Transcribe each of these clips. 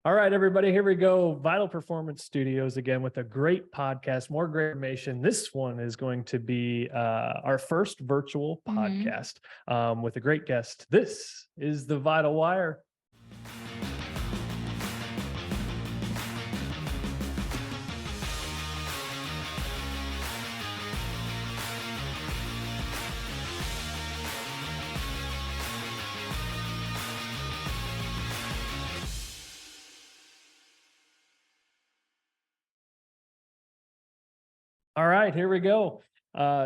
All right, everybody, here we go. Vital Performance Studios again with a great podcast, more great information. This one is going to be our first virtual podcast with a great guest. This is the Vital Wire. All right, here we go.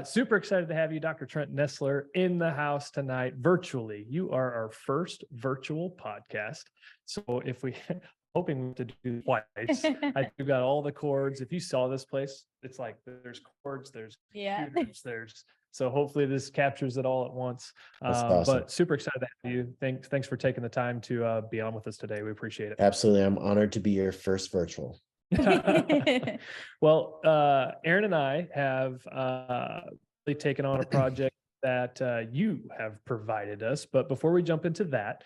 Super excited to have you, Dr. Trent Nestler, in the house tonight virtually. You are our first virtual podcast. So if we hoping to do twice, I think we've got all the cords. If you saw this place, it's like there's cords, there's computers, so hopefully this captures it all at once. Awesome. But super excited to have you. Thanks for taking the time to be on with us today. We appreciate it. Absolutely. I'm honored to be your first virtual. Well, Aaron and I have really taken on a project that you have provided us. But before we jump into that,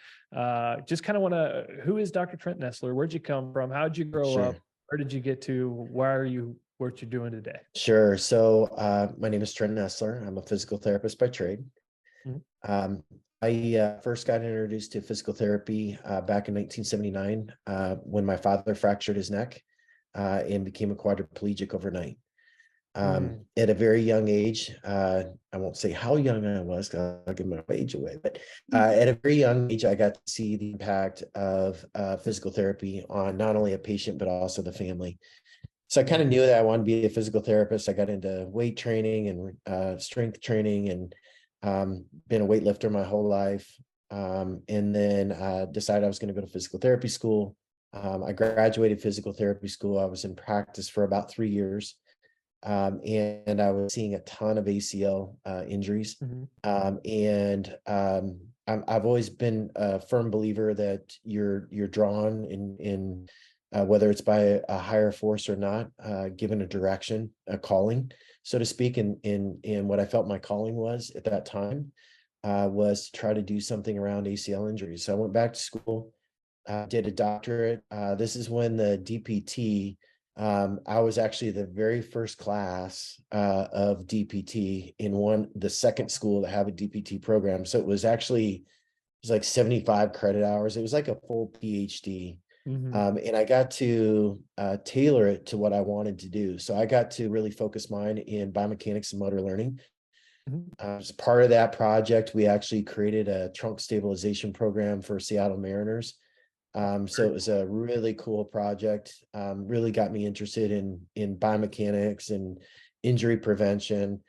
just kind of want to, who is Dr. Trent Nestler? Where'd you come from? How'd you grow up? Where did you get to? Why are you what you're doing today? Sure. So my name is Trent Nestler. I'm a physical therapist by trade. I first got introduced to physical therapy back in 1979 when my father fractured his neck. And became a quadriplegic overnight. At a very young age, I won't say how young I was, because I'll give my age away, but at a very young age, I got to see the impact of physical therapy on not only a patient, but also the family. So I kind of knew that I wanted to be a physical therapist. I got into weight training and strength training and been a weightlifter my whole life. And then decided I was going to go to physical therapy school. I graduated physical therapy school. I was in practice for about 3 years. And I was seeing a ton of ACL injuries. I've always been a firm believer that you're drawn in whether it's by a higher force or not, given a direction, a calling, so to speak. In what I felt my calling was at that time was to try to do something around ACL injuries. So I went back to school. Did a doctorate. This is when the DPT, I was actually the very first class of DPT in the second school to have a DPT program. So it was like 75 credit hours. It was like a full PhD. And I got to tailor it to what I wanted to do. So I got to really focus mine in biomechanics and motor learning. As part of that project, we actually created a trunk stabilization program for Seattle Mariners. So it was a really cool project, really got me interested in biomechanics and injury prevention.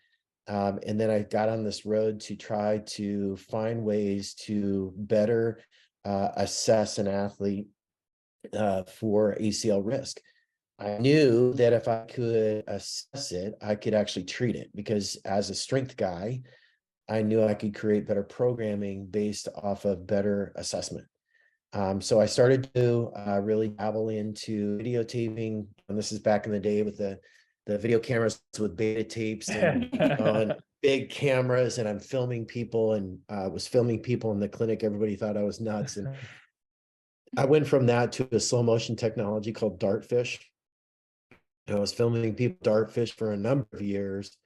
And then I got on this road to try to find ways to better assess an athlete for ACL risk. I knew that if I could assess it, I could actually treat it, because as a strength guy, I knew I could create better programming based off of better assessment. So I started to really dabble into videotaping, and this is back in the day with the video cameras with beta tapes and big cameras, and I'm filming people, and was filming people in the clinic. Everybody thought I was nuts. And I went from that to a slow motion technology called Dartfish. I was filming people Dartfish for a number of years,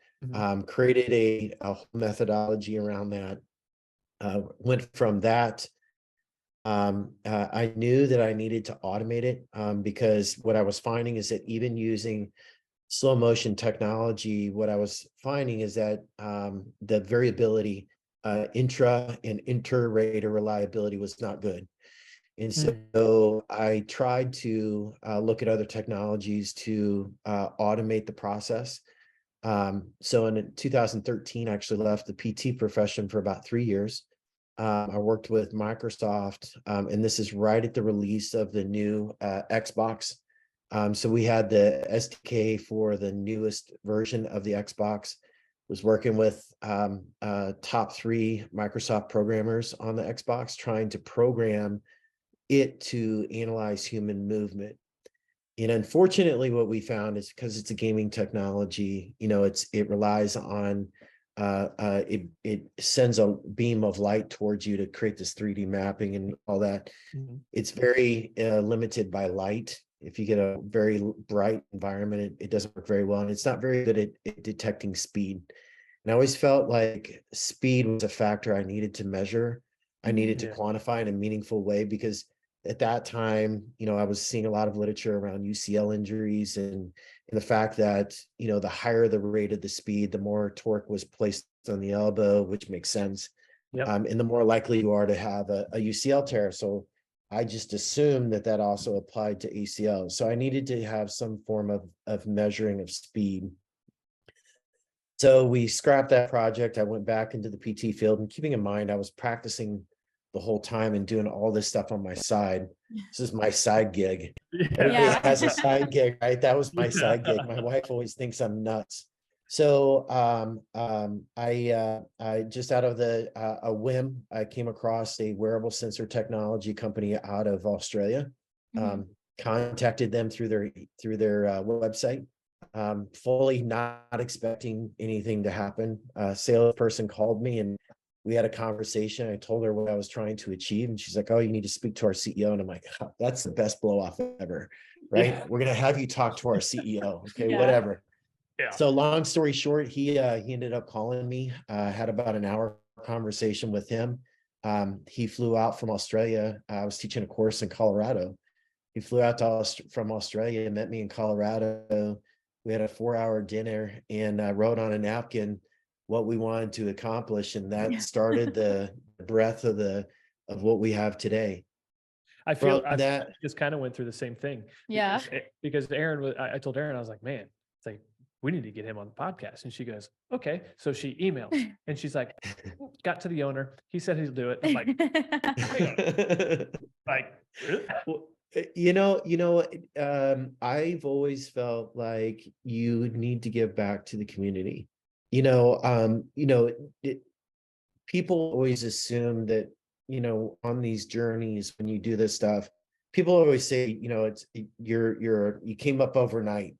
created a whole methodology around that. Went from that. I knew that I needed to automate it because what I was finding is that even using slow motion technology, what I was finding is that the variability, intra and inter-rater reliability was not good. And so I tried to look at other technologies to automate the process. So in 2013, I actually left the PT profession for about 3 years. I worked with Microsoft, and this is right at the release of the new Xbox. So we had the SDK for the newest version of the Xbox. Was working with top 3 Microsoft programmers on the Xbox, trying to program it to analyze human movement. And unfortunately, what we found is, because it's a gaming technology, it relies on it sends a beam of light towards you to create this 3D mapping and all that. Mhm. It's very limited by light. If you get a very bright environment, it doesn't work very well, and it's not very good at detecting speed. And I always felt like speed was a factor I needed to measure. I needed to Yeah. quantify in a meaningful way, because at that time, I was seeing a lot of literature around UCL injuries, and the fact that, the higher the rate of the speed, the more torque was placed on the elbow, which makes sense. Yep. And the more likely you are to have a UCL tear. So I just assumed that also applied to ACL. So I needed to have some form of measuring of speed. So we scrapped that project. I went back into the PT field, and keeping in mind, I was practicing the whole time and doing all this stuff on my side. This is my side gig. Everybody Yeah. has a side gig, right? That was my side gig. Yeah. My wife always thinks I'm nuts. So I just out of a whim, I came across a wearable sensor technology company out of Australia. Mhm. Contacted them through their website, fully not expecting anything to happen. A salesperson called me and we had a conversation. I told her what I was trying to achieve, and she's like, "Oh, you need to speak to our CEO." And I'm like, "Oh, that's the best blow off ever, right? Yeah. We're gonna have you talk to our CEO, okay? Yeah. Whatever." Yeah. So long story short, he ended up calling me. Had about an hour conversation with him. He flew out from Australia. I was teaching a course in Colorado. He flew out from Australia and met me in Colorado. We had a 4-hour dinner, and wrote on a napkin what we wanted to accomplish, and that started the breadth of what we have today. I feel From I that, just kind of went through the same thing. Yeah. Because Aaron was, I told Aaron, I was like, man, it's like, we need to get him on the podcast. And she goes, okay. So she emails and she's like, got to the owner. He said he'll do it. I'm like, really? well, I've always felt like you need to give back to the community. People always assume that, on these journeys, when you do this stuff, people always say, you came up overnight.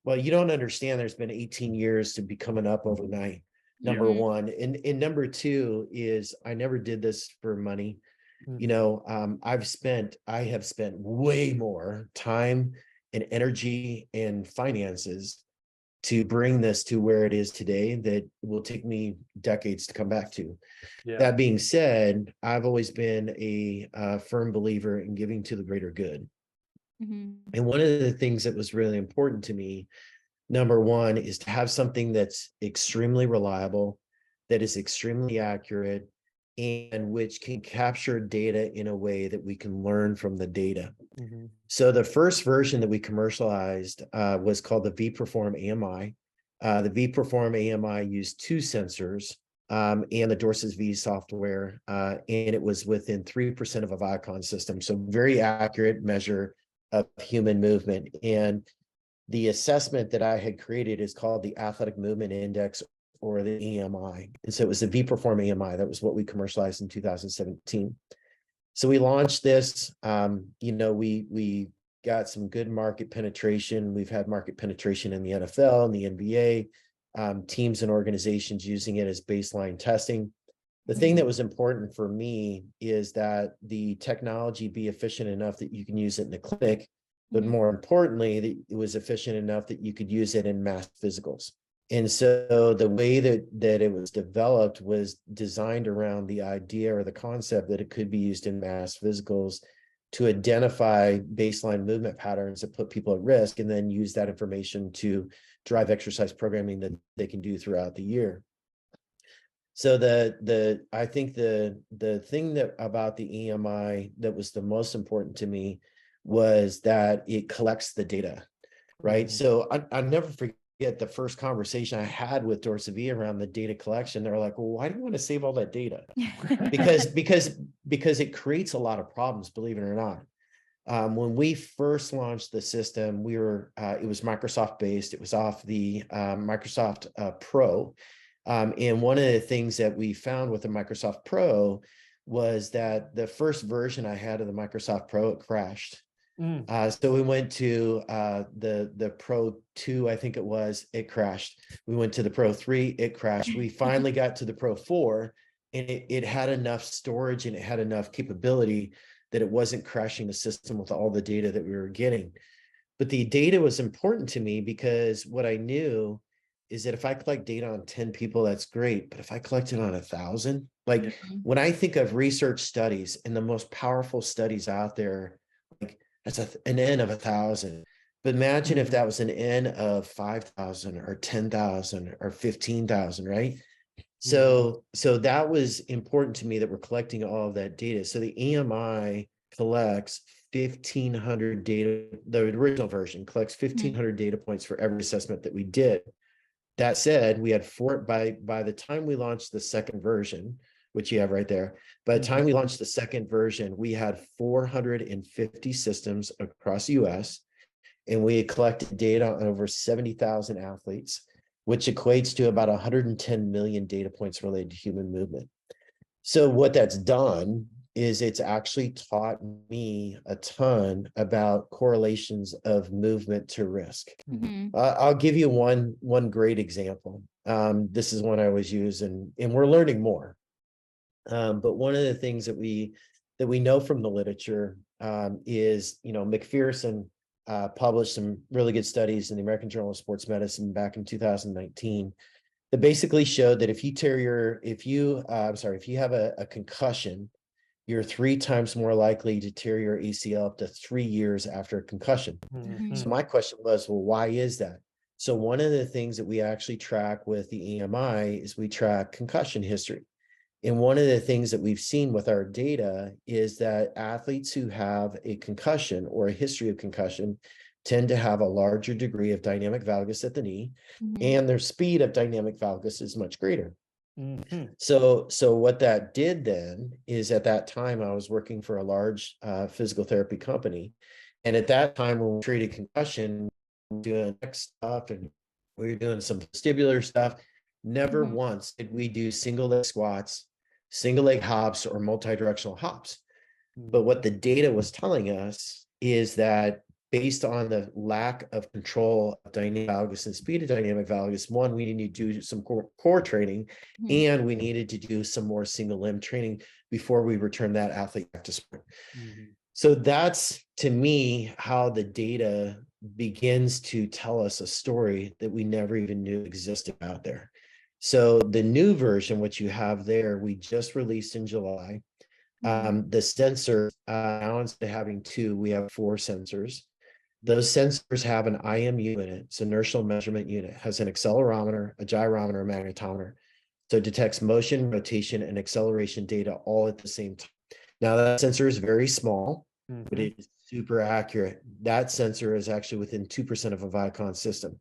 Well, you don't understand. There's been 18 years to be coming up overnight. Number Mhm. one, and number two is I never did this for money. Mhm. I have spent way more time and energy and finances to bring this to where it is today that will take me decades to come back to. Yeah. That being said, I've always been a firm believer in giving to the greater good. Mhm. And one of the things that was really important to me, number one, is to have something that's extremely reliable, that is extremely accurate, and which can capture data in a way that we can learn from the data. Mhm. So the first version that we commercialized was called the V-Perform AMI. The V-Perform AMI used 2 sensors and the DorsaVi software, and it was within 3% of a Vicon system. So very accurate measure of human movement. And the assessment that I had created is called the Athletic Movement Index, or the AMI. And so it was the V-Perform AMI. That was what we commercialized in 2017. So we launched this. We got some good market penetration. We've had market penetration in the NFL and the NBA, teams and organizations using it as baseline testing. The thing that was important for me is that the technology be efficient enough that you can use it in the clinic, but Mhm. more importantly, that it was efficient enough that you could use it in mass physicals. And so the way that it was developed was designed around the idea or the concept that it could be used in mass physicals to identify baseline movement patterns that put people at risk, and then use that information to drive exercise programming that they can do throughout the year. So I think the thing that about the EMI that was the most important to me was that it collects the data, right? Mhm. So I never forget the first conversation I had with DorsaVi around the data collection. They're like, "Well, why do you want to save all that data?" Because it creates a lot of problems, believe it or not. When we first launched the system, it was Microsoft based. It was off the Microsoft Pro. And one of the things that we found with the Microsoft Pro was that the first version I had of the Microsoft Pro, it crashed. Mm. So we went to the Pro 2, I think it was, it crashed. We went to the Pro 3, it crashed. We finally got to the Pro 4, and it had enough storage and it had enough capability that it wasn't crashing the system with all the data that we were getting. But the data was important to me because what I knew is that if I collect data on 10 people, that's great. But if I collect it on 1,000, like when I think of research studies and the most powerful studies out there, like that's an N of 1,000. But imagine if that was an N of 5,000 or 10,000 or 15,000, right? So that was important to me that we're collecting all of that data. So the AMI collects 1,500 data, the original version collects 1,500 data points for every assessment that we did. That said, we had by the time we launched the second version, which you have right there, by the time we launched the second version, we had 450 systems across the US, and we had collected data on over 70,000 athletes, which equates to about 110 million data points related to human movement. So what that's done is it's actually taught me a ton about correlations of movement to risk. I'll give you one great example. This is one I always use, and we're learning more. But one of the things that we know from the literature is, McPherson published some really good studies in the American Journal of Sports Medicine back in 2019 that basically showed that if you have a concussion, you're 3 times more likely to tear your ACL up to 3 years after a concussion. So my question was, well, why is that? So one of the things that we actually track with the AMI is we track concussion history. And one of the things that we've seen with our data is that athletes who have a concussion or a history of concussion tend to have a larger degree of dynamic valgus at the knee, and their speed of dynamic valgus is much greater. So what that did then is, at that time, I was working for a large physical therapy company. And at that time, when we treated concussion, we were doing neck stuff and we were doing some vestibular stuff. Never once did we do single leg squats, single leg hops, or multi-directional hops. But what the data was telling us is that based on the lack of control of dynamic valgus and speed of dynamic valgus, one, we needed to do some core training, and we needed to do some more single limb training before we return that athlete back to sport. So that's, to me, how the data begins to tell us a story that we never even knew existed out there. So the new version, which you have there, we just released in July. The sensor, now instead of having 2, we have 4 sensors. Those sensors have an IMU in it. It's an inertial measurement unit. It has an accelerometer, a gyrometer, a magnetometer. So it detects motion, rotation, and acceleration data all at the same time. Now that sensor is very small, but it is super accurate. That sensor is actually within 2% of a Vicon system.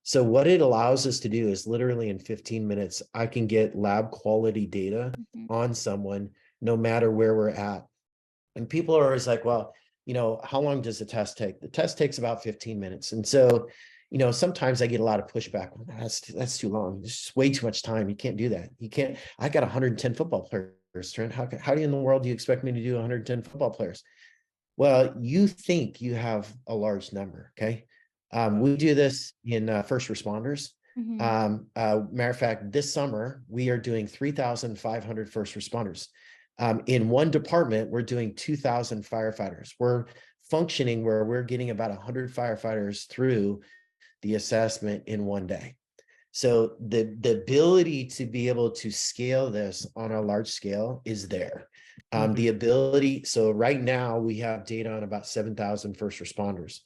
So what it allows us to do is, literally in 15 minutes, I can get lab quality data on someone, no matter where we're at. And people are always like, well, how long does the test take? The test takes about 15 minutes. And so, sometimes I get a lot of pushback. Well, that's too long. It's just way too much time. You can't do that. You can't. I got 110 football players, Trent. How in the world do you expect me to do 110 football players? Well, you think you have a large number, okay? We do this in first responders. Matter of fact, this summer, we are doing 3,500 first responders. In one department, we're doing 2,000 firefighters. We're functioning where we're getting about 100 firefighters through the assessment in one day. So the ability to be able to scale this on a large scale is there. The ability, so right now we have data on about 7,000 first responders.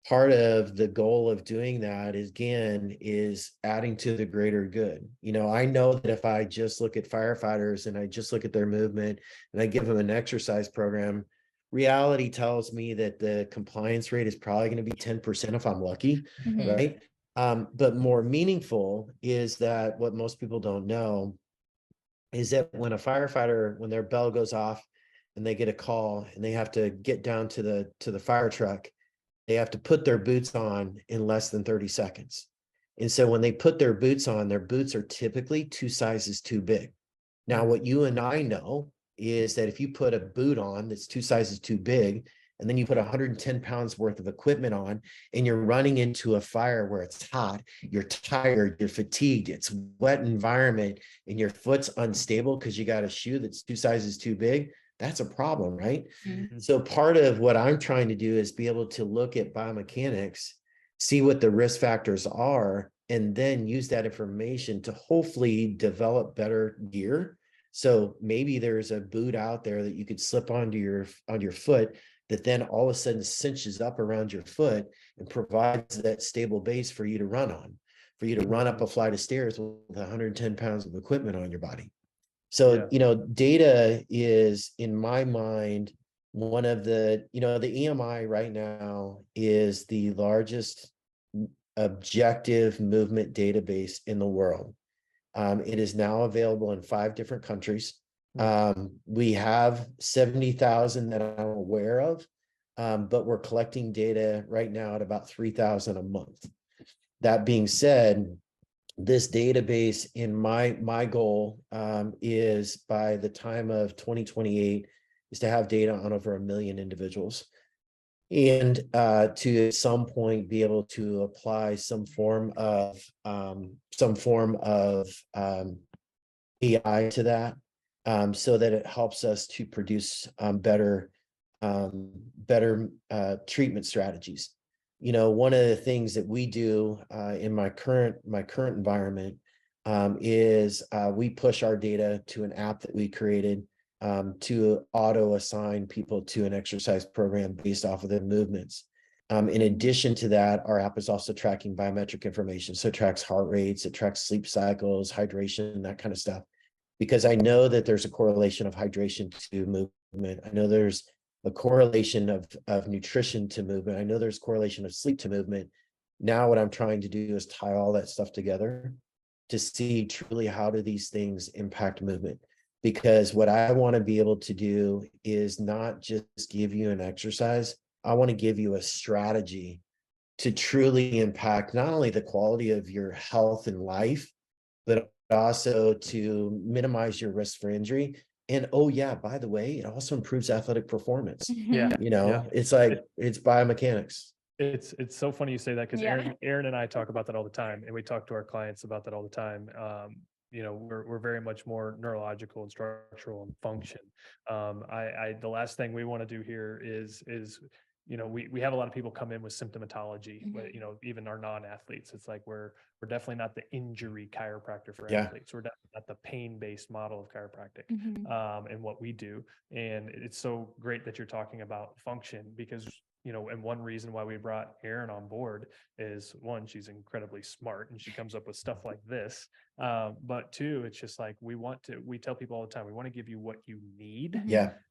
Part of the goal of doing that is adding to the greater good. I know that if I just look at firefighters and I just look at their movement and I give them an exercise program, reality tells me that the compliance rate is probably going to be 10% if I'm lucky, right? But more meaningful is that what most people don't know is that when a firefighter, when their bell goes off and they get a call and they have to get down to the fire truck, they have to put their boots on in less than 30 seconds. And so when they put their boots on, their boots are typically 2 sizes too big. Now, what you and I know is that if you put a boot on that's 2 sizes too big, and then you put 110 pounds worth of equipment on, and you're running into a fire where it's hot, you're tired, you're fatigued, it's wet environment, and your foot's unstable because you got a shoe that's 2 sizes too big, that's a problem, right? Mhm. So part of what I'm trying to do is be able to look at biomechanics, see what the risk factors are, and then use that information to hopefully develop better gear. So maybe there's a boot out there that you could slip onto your foot that then all of a sudden cinches up around your foot and provides that stable base for you to run on, for you to run up a flight of stairs with 110 pounds of equipment on your body. So, data is, in my mind, one of the, the EMI right now is the largest objective movement database in the world. It is now available in 5 different countries. We have 70,000 that I'm aware of, but we're collecting data right now at about 3,000 a month. That being said, this database, in my goal, is by the time of 2028 is to have data on over 1 million individuals, and to at some point be able to apply some form of AI to that, so that it helps us to produce better treatment strategies. One of the things that we do in my current environment is we push our data to an app that we created to auto assign people to an exercise program based off of their movements. In addition to that, our app is also tracking biometric information. So it tracks heart rates, it tracks sleep cycles, hydration, that kind of stuff. Because I know that there's a correlation of hydration to movement. I know there's a correlation of nutrition to movement. I know there's correlation of sleep to movement. Now what I'm trying to do is tie all that stuff together to see truly how do these things impact movement. Because what I want to be able to do is not just give you an exercise. I want to give you a strategy to truly impact not only the quality of your health and life, but also to minimize your risk for injury. And oh yeah, by the way, it also improves athletic performance. Yeah. It's like, it's biomechanics. It's so funny you say that, because Yeah. Aaron and I talk about that all the time, and we talk to our clients about that all the time. We're very much more neurological and structural and function. The last thing we want to do here is we have a lot of people come in with symptomatology, but even our non-athletes, it's like we're definitely not the injury chiropractor for athletes. We're definitely not the pain-based model of chiropractic and what we do. And it's so great that you're talking about function, because and one reason why we brought Erin on board is, one, she's incredibly smart and she comes up with stuff like this. But 2, it's just like, we tell people all the time, we want to give you what you need,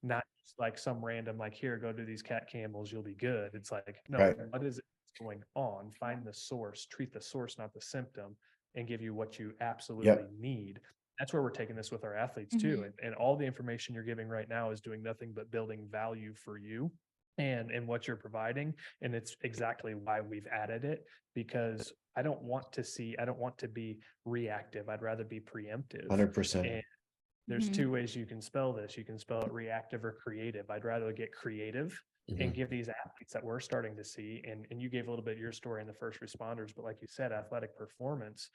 not just like some random, like, here, go do these cat camels, you'll be good. It's like, no, Right. What is it going on? Find the source, treat the source, not the symptom, and give you what you absolutely need. That's where we're taking this with our athletes too. And all the information you're giving right now is doing nothing but building value for you and what you're providing. And it's exactly why we've added it, because I don't want to be reactive. I'd rather be preemptive. 100%. And there's 2 ways you can spell this. You can spell it reactive or creative. I'd rather get creative and give these athletes that we're starting to see. And you gave a little bit of your story in the first responders, but like you said, athletic performance,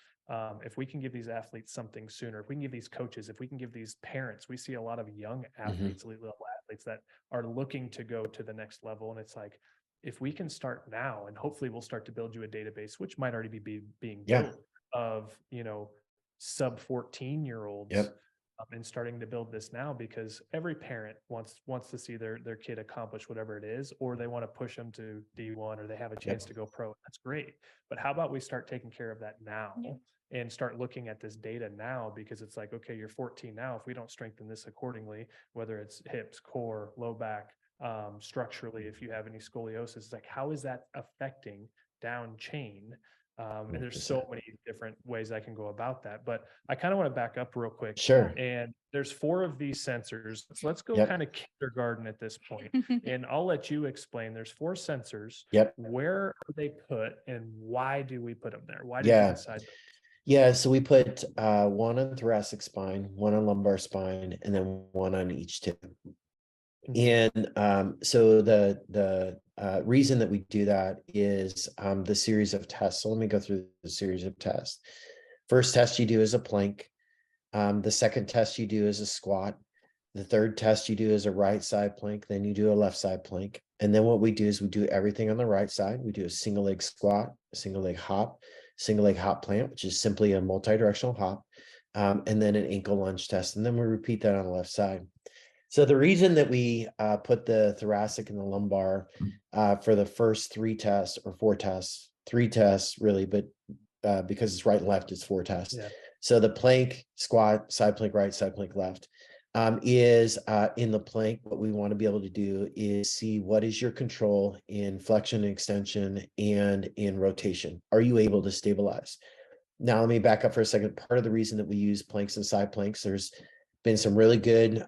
if we can give these athletes something sooner, if we can give these coaches, if we can give these parents, we see a lot of young athletes, elite level athletes that are looking to go to the next level. And it's like, if we can start now, and hopefully we'll start to build you a database, which might already be being built, of, sub 14-year-olds. And starting to build this now, because every parent wants to see their kid accomplish whatever it is, or they want to push them to D1, or they have a chance to go pro. That's great. But how about we start taking care of that now and start looking at this data now? Because it's like, okay, you're 14 now. If we don't strengthen this accordingly, whether it's hips, core, low back, structurally, if you have any scoliosis, it's like, how is that affecting down chain? And there's so many different ways I can go about that, but I kind of want to back up real quick. Sure. And there's 4 of these sensors. So let's go kind of kindergarten at this point, and I'll let you explain. There's 4 sensors. Where are they put, and why do we put them there? Why did you decide? Yeah, so we put one on thoracic spine, one on lumbar spine, and then one on each tip. And so the reason that we do that is the series of tests. So let me go through the series of tests. First test you do is a plank. The second test you do is a squat. The third test you do is a right side plank. Then you do a left side plank. And then what we do is we do everything on the right side. We do a single leg squat, a single leg hop plant, which is simply a multi-directional hop, and then an ankle lunge test. And then we repeat that on the left side. So the reason that we put the thoracic and the lumbar for the first three tests or three tests really, but because it's right and left, it's four tests. Yeah. So the plank, squat, side plank right, side plank left is in the plank. What we want to be able to do is see what is your control in flexion and extension and in rotation. Are you able to stabilize? Now, let me back up for a second. Part of the reason that we use planks and side planks, there's been some really good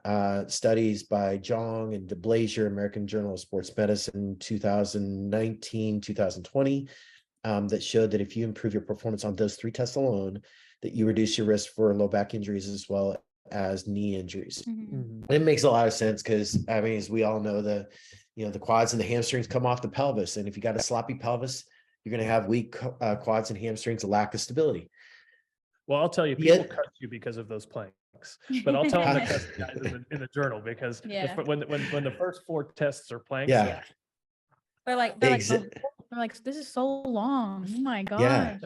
studies by Jong and DeBlazier, American Journal of Sports Medicine, 2019, 2020, that showed that if you improve your performance on those three tests alone, that you reduce your risk for low back injuries as well as knee injuries. It makes a lot of sense because, I mean, as we all know, the quads and the hamstrings come off the pelvis. And if you got a sloppy pelvis, you're going to have weak quads and hamstrings, a lack of stability. Well, I'll tell you, people cut you because of those planks, but I'll tell them to test the guys in the journal because when the first four tests are planks, they're like, this is so long. Oh my gosh. Yeah.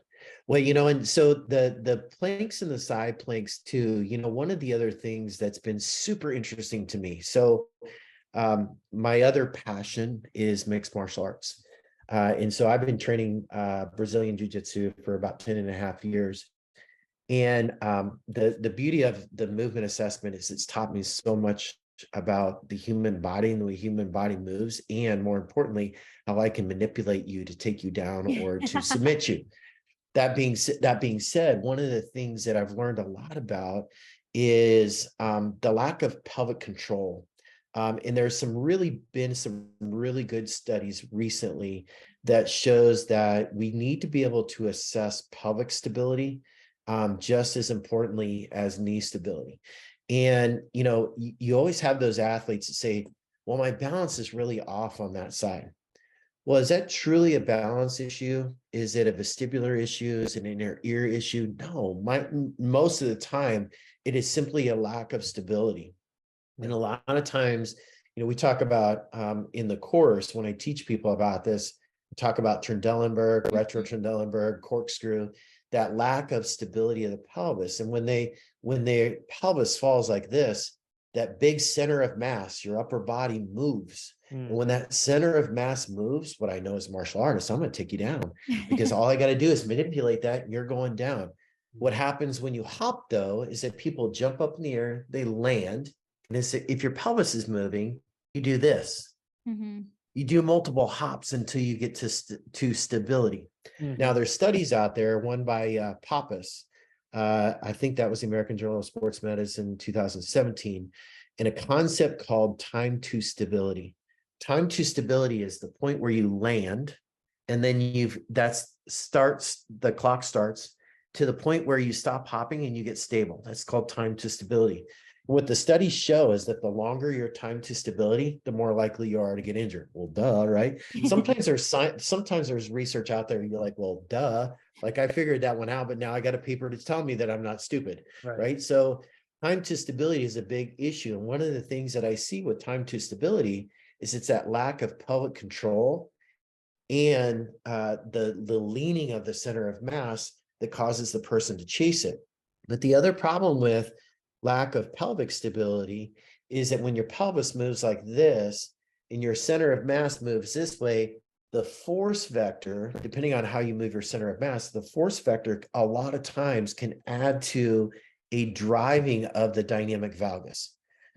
Well, and so the planks and the side planks too, one of the other things that's been super interesting to me. So my other passion is mixed martial arts. And so I've been training Brazilian Jiu-Jitsu for about 10 and a half years. And the beauty of the movement assessment is it's taught me so much about the human body and the way human body moves, and more importantly, how I can manipulate you to take you down or to submit you. That being said, one of the things that I've learned a lot about is the lack of pelvic control. And there's been some really good studies recently that shows that we need to be able to assess pelvic stability just as importantly as knee stability. And, you always have those athletes that say, well, my balance is really off on that side. Well, is that truly a balance issue? Is it a vestibular issue? Is it an inner ear issue? No, most of the time, it is simply a lack of stability. And a lot of times, we talk about in the course, when I teach people about this, we talk about Trendelenburg, retro Trendelenburg, corkscrew, that lack of stability of the pelvis. And when their pelvis falls like this, that big center of mass, your upper body moves. And when that center of mass moves, what I know as a martial artist, I'm going to take you down because all I got to do is manipulate that and you're going down. What happens when you hop, though, is that people jump up in the air, they land. And if your pelvis is moving, you do this. You do multiple hops until you get to stability. Now, there's studies out there, one by Pappas. I think that was the American Journal of Sports Medicine 2017, and a concept called time to stability. Time to stability is the point where you land, and then the clock starts to the point where you stop hopping and you get stable. That's called time to stability. What the studies show is that the longer your time to stability, the more likely you are to get injured. Well, duh, right? Sometimes there's research out there and you're like, well, duh, like I figured that one out, but now I got a paper to tell me that I'm not stupid, right? So time to stability is a big issue. And one of the things that I see with time to stability is it's that lack of pelvic control and the leaning of the center of mass that causes the person to chase it. But the other problem with lack of pelvic stability is that when your pelvis moves like this and your center of mass moves this way, the force vector, depending on how you move your center of mass, the force vector a lot of times can add to a driving of the dynamic valgus.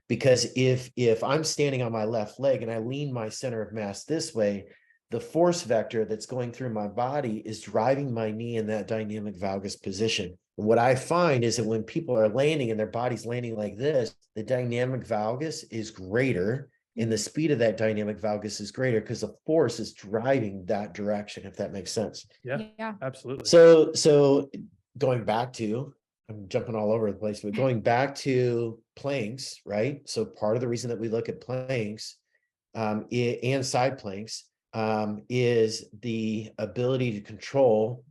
Because if I'm standing on my left leg and I lean my center of mass this way, the force vector that's going through my body is driving my knee in that dynamic valgus position. And what I find is that when people are landing and their body's landing like this, the dynamic valgus is greater and the speed of that dynamic valgus is greater because the force is driving that direction, if that makes sense. Yeah, absolutely. So going back to, I'm jumping all over the place, but going back to planks, right? So part of the reason that we look at planks and side planks is the ability to control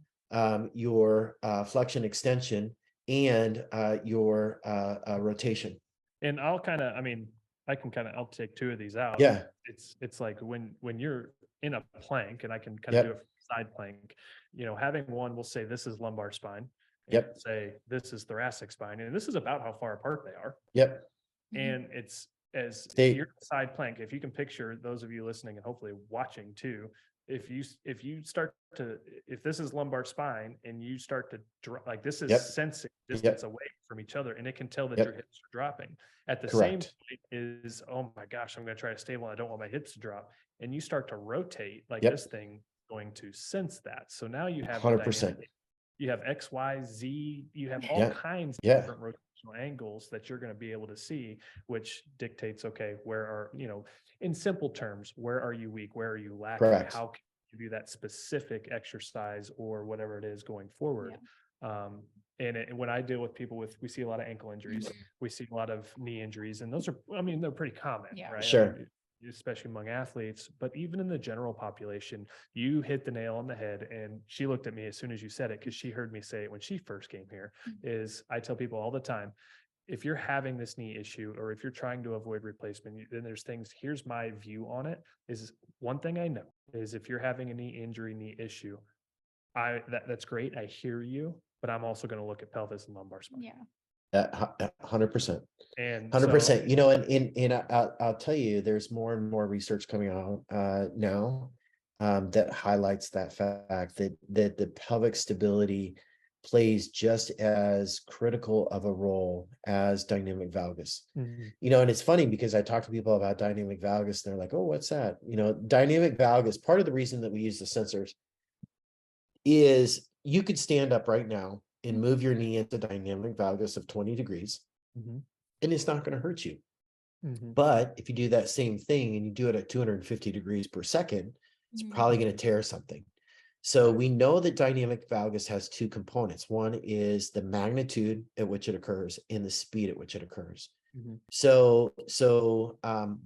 your flexion extension and your rotation. And I'll kind of, I mean, I'll take two of these out. Yeah. It's like when you're in a plank, and I can kind of Yep. do a side plank, having one, we'll say this is lumbar spine. And Yep. say this is thoracic spine, and this is about how far apart they are. Yep. And it's as They- your side plank, if you can picture, those of you listening and hopefully watching too, if you start to, if this is lumbar spine and you start to like this is Yep. sensing distance away from each other, and it can tell that Yep. your hips are dropping. At the Correct. same point is, oh my gosh, I'm going to try to stable. I don't want my hips to drop. And you start to rotate, like Yep. this thing going to sense that. So now you have 100%. dynamic. You have X, Y, Z, you have all Yeah. kinds of Yeah. different rotational angles that you're going to be able to see, which dictates, okay, where are, in simple terms, where are you weak? Where are you lacking? Correct. How can you do that specific exercise or whatever it is going forward? And when I deal with people we see a lot of ankle injuries, we see a lot of knee injuries, and those are, I mean, they're pretty common, Yeah. right? Sure. I mean, especially among athletes, but even in the general population, you hit the nail on the head. And she looked at me as soon as you said it, because she heard me say it when she first came here, is I tell people all the time, if you're having this knee issue, or if you're trying to avoid replacement, then there's things, here's my view on it, is one thing I know is if you're having a knee injury, knee issue, that's great. I hear you, but I'm also going to look at pelvis and lumbar spine. Yeah. 100%. And 100%. so, I'll tell you, there's more and more research coming out now that highlights that fact that the pelvic stability plays just as critical of a role as dynamic valgus. Mhm. And it's funny because I talk to people about dynamic valgus and they're like, oh, what's that? Dynamic valgus, part of the reason that we use the sensors is you could stand up right now and move your knee into dynamic valgus of 20 degrees, Mhm. and it's not going to hurt you. Mhm. But if you do that same thing and you do it at 250 degrees per second, it's probably going to tear something. So we know that dynamic valgus has two components. One is the magnitude at which it occurs and the speed at which it occurs. Mhm. So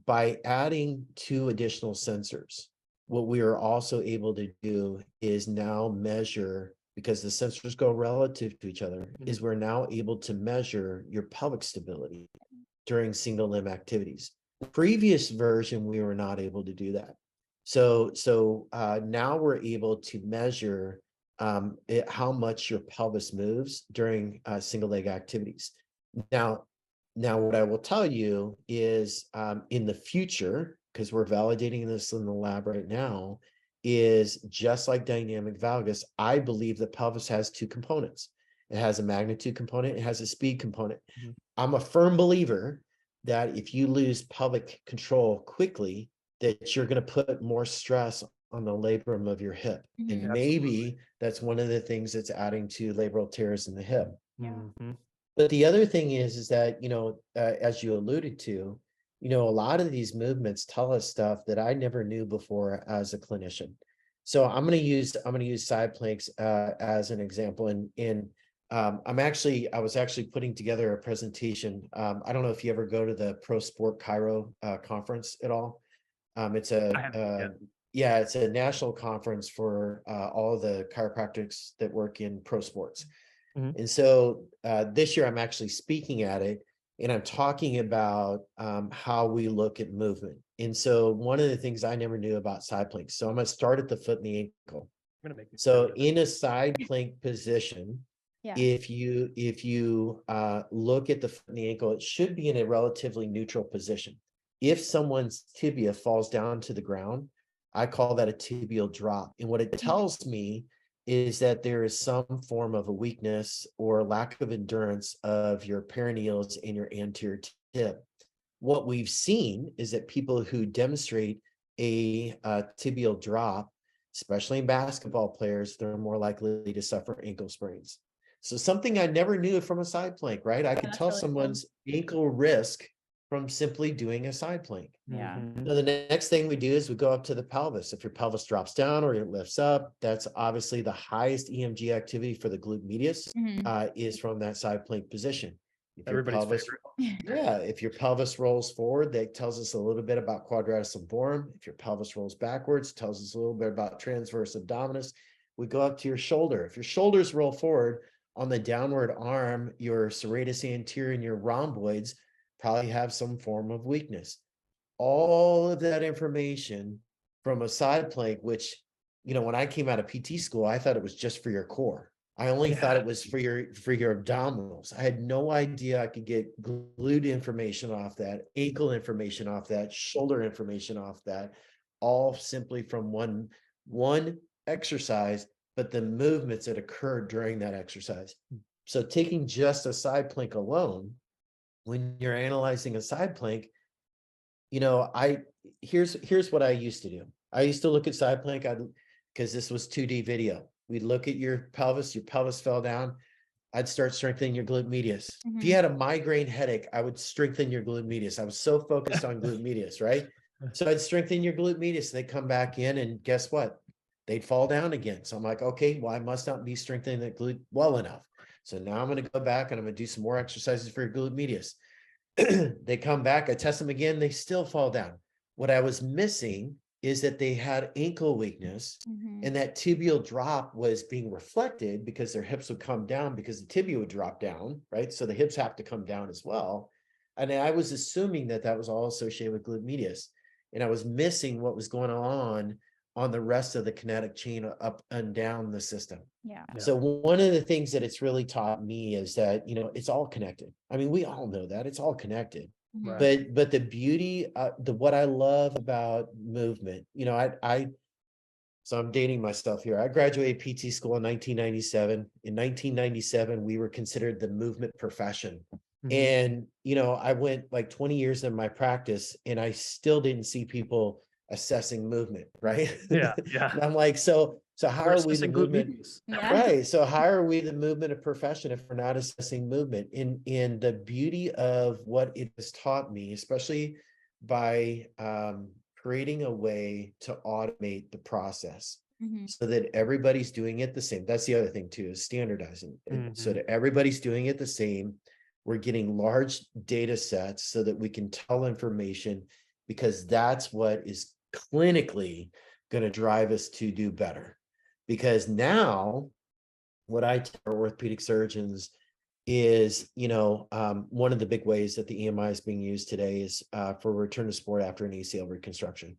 by adding two additional sensors, what we are also able to do is now measure, because the sensors go relative to each other, is we're now able to measure your pelvic stability during single limb activities. The previous version, we were not able to do that. So now we're able to measure how much your pelvis moves during single leg activities. Now, what I will tell you is in the future, because we're validating this in the lab right now, is just like dynamic valgus, I believe the pelvis has two components. It has a magnitude component, it has a speed component. Mhm. I'm a firm believer that if you lose pelvic control quickly, that you're going to put more stress on the labrum of your hip. And maybe that's one of the things that's adding to labral tears in the hip. Mhm. But the other thing is that, as you alluded to, a lot of these movements tell us stuff that I never knew before as a clinician. So I'm going to use side planks as an example. And I was actually putting together a presentation. I don't know if you ever go to the Pro Sport Cairo conference at all. It's it's a national conference for all the chiropractics that work in pro sports. Mhm. And so this year I'm actually speaking at it, and I'm talking about how we look at movement. And so one of the things I never knew about side planks. So I'm going to start at the foot and the ankle. So in a side plank position, if you look at the foot and the ankle, it should be in a relatively neutral position. If someone's tibia falls down to the ground, I call that a tibial drop. And what it tells me is that there is some form of a weakness or lack of endurance of your perineals and your anterior tib. What we've seen is that people who demonstrate a tibial drop, especially in basketball players, they're more likely to suffer ankle sprains. So something I never knew from a side plank, right? I could tell really cool. someone's ankle risk from simply doing a side plank. Yeah. Mhm. So the next thing we do is we go up to the pelvis. If your pelvis drops down or it lifts up, that's obviously the highest EMG activity for the glute medius Mhm. is from that side plank position. If your Everybody's pelvis, favorite. yeah, if your pelvis rolls forward, that tells us a little bit about quadratus lumborum. If your pelvis rolls backwards, it tells us a little bit about transverse abdominis. We go up to your shoulder. If your shoulders roll forward on the downward arm, your serratus anterior and your rhomboids probably have some form of weakness. All of that information from a side plank, which, when I came out of PT school, I thought it was just for your core. I only thought it was for your abdominals. I had no idea I could get glute information off that, ankle information off that, shoulder information off that, all simply from one exercise, but the movements that occurred during that exercise. So taking just a side plank alone, when you're analyzing a side plank, here's what I used to do. I used to look at side plank, because this was 2D video. We'd look at your pelvis fell down. I'd start strengthening your glute medius. If you had a migraine headache, I would strengthen your glute medius. I was so focused on glute medius, right? So I'd strengthen your glute medius. They'd come back in, and guess what? They'd fall down again. So I'm like, okay, well, I must not be strengthening the glute well enough. So now I'm going to go back and I'm going to do some more exercises for your glute medius. They come back, I test them again, they still fall down. What I was missing is that they had ankle weakness, and that tibial drop was being reflected because their hips would come down because the tibia would drop down, right? So the hips have to come down as well. And I was assuming that that was all associated with glute medius. And I was missing what was going on the rest of the kinetic chain up and down the system. Yeah. So one of the things that it's really taught me is that, it's all connected. I mean, we all know that it's all connected, Right. but the beauty, what I love about movement, so I'm dating myself here. I graduated PT school in 1997. In 1997, we were considered the movement profession. Mhm. And, I went like 20 years in my practice and I still didn't see people assessing movement, right? Yeah. And I'm like, so how We're are we the assessing glute movement? medius. Yeah. Right. So how are we the movement of profession if we're not assessing movement? In the beauty of what it has taught me, especially by creating a way to automate the process so that everybody's doing it the same. That's the other thing too, is standardizing. So that everybody's doing it the same. We're getting large data sets so that we can tell information, because that's what is clinically going to drive us to do better. Because now what I tell our orthopedic surgeons is, one of the big ways that the EMI is being used today is for return to sport after an ACL reconstruction.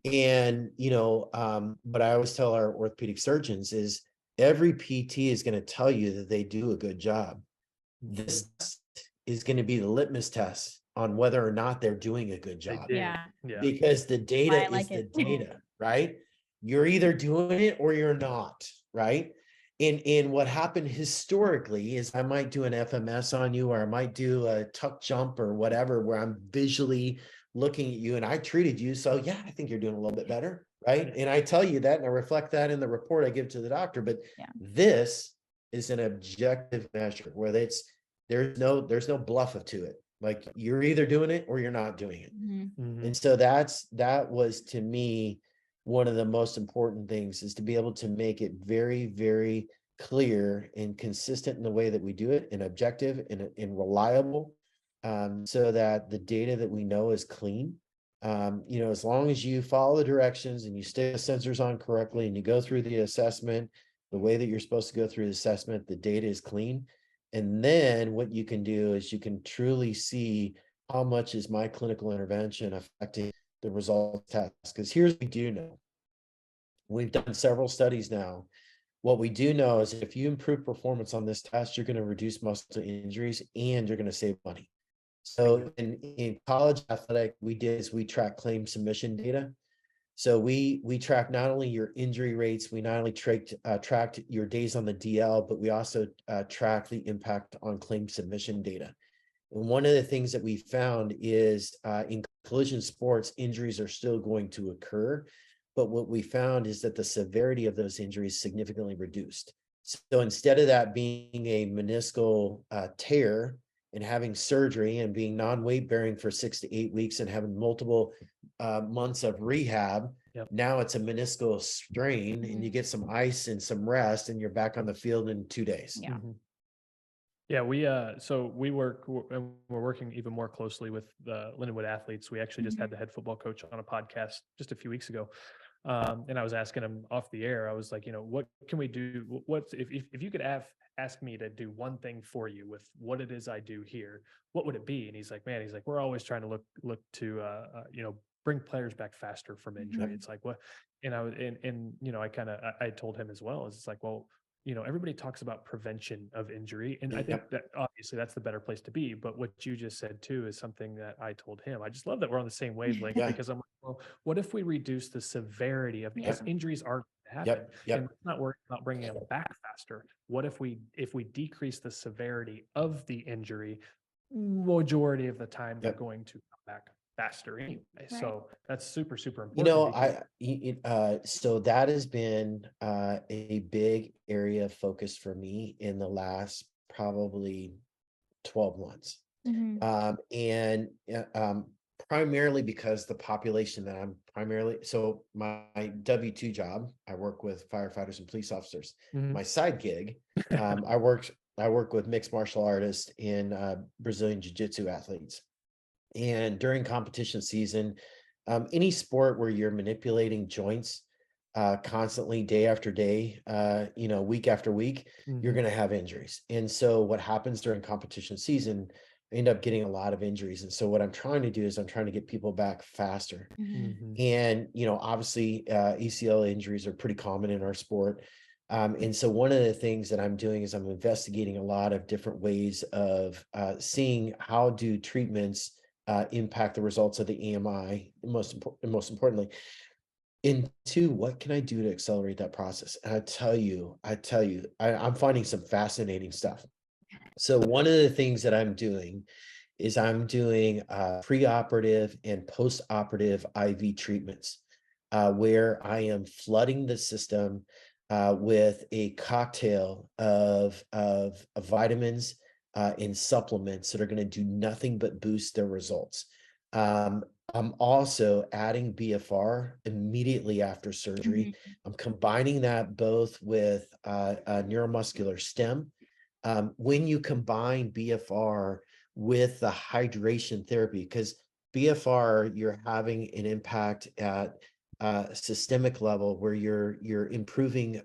And, what I always tell our orthopedic surgeons is every PT is going to tell you that they do a good job. This is going to be the litmus test on whether or not they're doing a good job. Yeah. Because the Why data I is like the it. data, right? You're either doing it or you're not, right? And what happened historically is I might do an FMS on you, or I might do a tuck jump or whatever, where I'm visually looking at you and I treated you. So yeah, I think you're doing a little bit better, right? And I tell you that and I reflect that in the report I give to the doctor. But this is an objective measure where there's no bluff to it. Like you're either doing it or you're not doing it. And so that was, to me, one of the most important things, is to be able to make it very, very clear and consistent in the way that we do it, and objective and reliable, so that the data that we know is clean. As long as you follow the directions and you stick the sensors on correctly and you go through the assessment the way that you're supposed to go through the assessment, the data is clean. And then what you can do is you can truly see how much is my clinical intervention affecting the results test. Because here's what we do know. We've done several studies now. What we do know is if you improve performance on this test, you're going to reduce muscle injuries and you're going to save money. So in college athletic, we track claim submission data. So we track not only your injury rates, we not only tracked your days on the DL, but we also track the impact on claim submission data. And one of the things that we found is in collision sports, injuries are still going to occur. But what we found is that the severity of those injuries significantly reduced. So instead of that being a meniscal tear and having surgery and being non-weight bearing for 6 to 8 weeks and having multiple months of rehab. Yep. Now it's a meniscal strain, and you get some ice and some rest, and you're back on the field in 2 days. Yeah. Yeah, so we're working even more closely with the Lindenwood athletes. We actually just had the head football coach on a podcast just a few weeks ago. And I was asking him off the air, I was like, what can we do? What's if you could ask me to do one thing for you with what it is I do here, what would it be? And he's like, we're always trying to look to, bring players back faster from injury. It's like, what, and I told him as well, it's like, well, everybody talks about prevention of injury. And I think that obviously that's the better place to be. But what you just said too is something that I told him. I just love that we're on the same wavelength because I'm like, well, what if we reduce the severity of, because injuries are happen and let's not worry about bringing them back faster. What if we decrease the severity of the injury, majority of the time they're going to come back faster anyway. So that's super, super important. So that has been a big area of focus for me in the last probably 12 months. And primarily because the population that I'm so my W-2 job, I work with firefighters and police officers. My side gig, I work with mixed martial artists and Brazilian jiu-jitsu athletes. And during competition season, any sport where you're manipulating joints constantly, day after day, week after week, you're going to have injuries. And so what happens during competition season, I end up getting a lot of injuries. And so what I'm trying to do is I'm trying to get people back faster. And, obviously ACL injuries are pretty common in our sport. And so one of the things that I'm doing is I'm investigating a lot of different ways of seeing how do treatments impact the results of the AMI, most importantly. And two, what can I do to accelerate that process? And I tell you, I'm finding some fascinating stuff. So one of the things that I'm doing is I'm doing preoperative and postoperative IV treatments where I am flooding the system with a cocktail of vitamins and supplements that are going to do nothing but boost their results. I'm also adding BFR immediately after surgery. I'm combining that both with a neuromuscular stem. When you combine BFR with the hydration therapy, because BFR, you're having an impact at systemic level where you're improving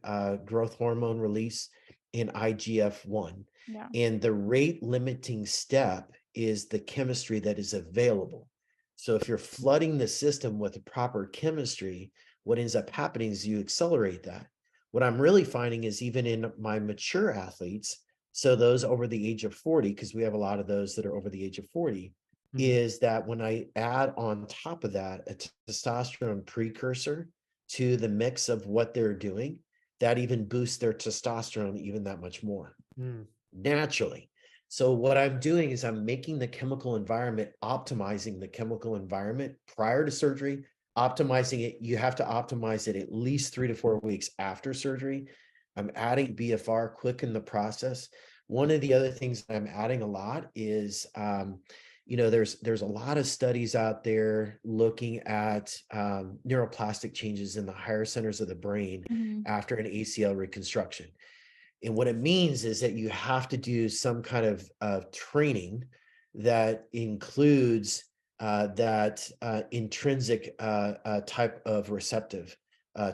growth hormone release in IGF-1. And the rate limiting step is the chemistry that is available. So if you're flooding the system with the proper chemistry, what ends up happening is you accelerate that. What I'm really finding is even in my mature athletes, so those over the age of 40, because we have a lot of those that are over the age of 40, is that when I add on top of that a testosterone precursor to the mix of what they're doing, that even boosts their testosterone even that much more naturally. So what I'm doing is I'm making the chemical environment, optimizing the chemical environment prior to surgery, optimizing it. You have to optimize it at least 3 to 4 weeks after surgery. I'm adding BFR quick in the process. One of the other things that I'm adding a lot is, there's a lot of studies out there looking at neuroplastic changes in the higher centers of the brain after an ACL reconstruction. And what it means is that you have to do some kind of training that includes that intrinsic type of receptive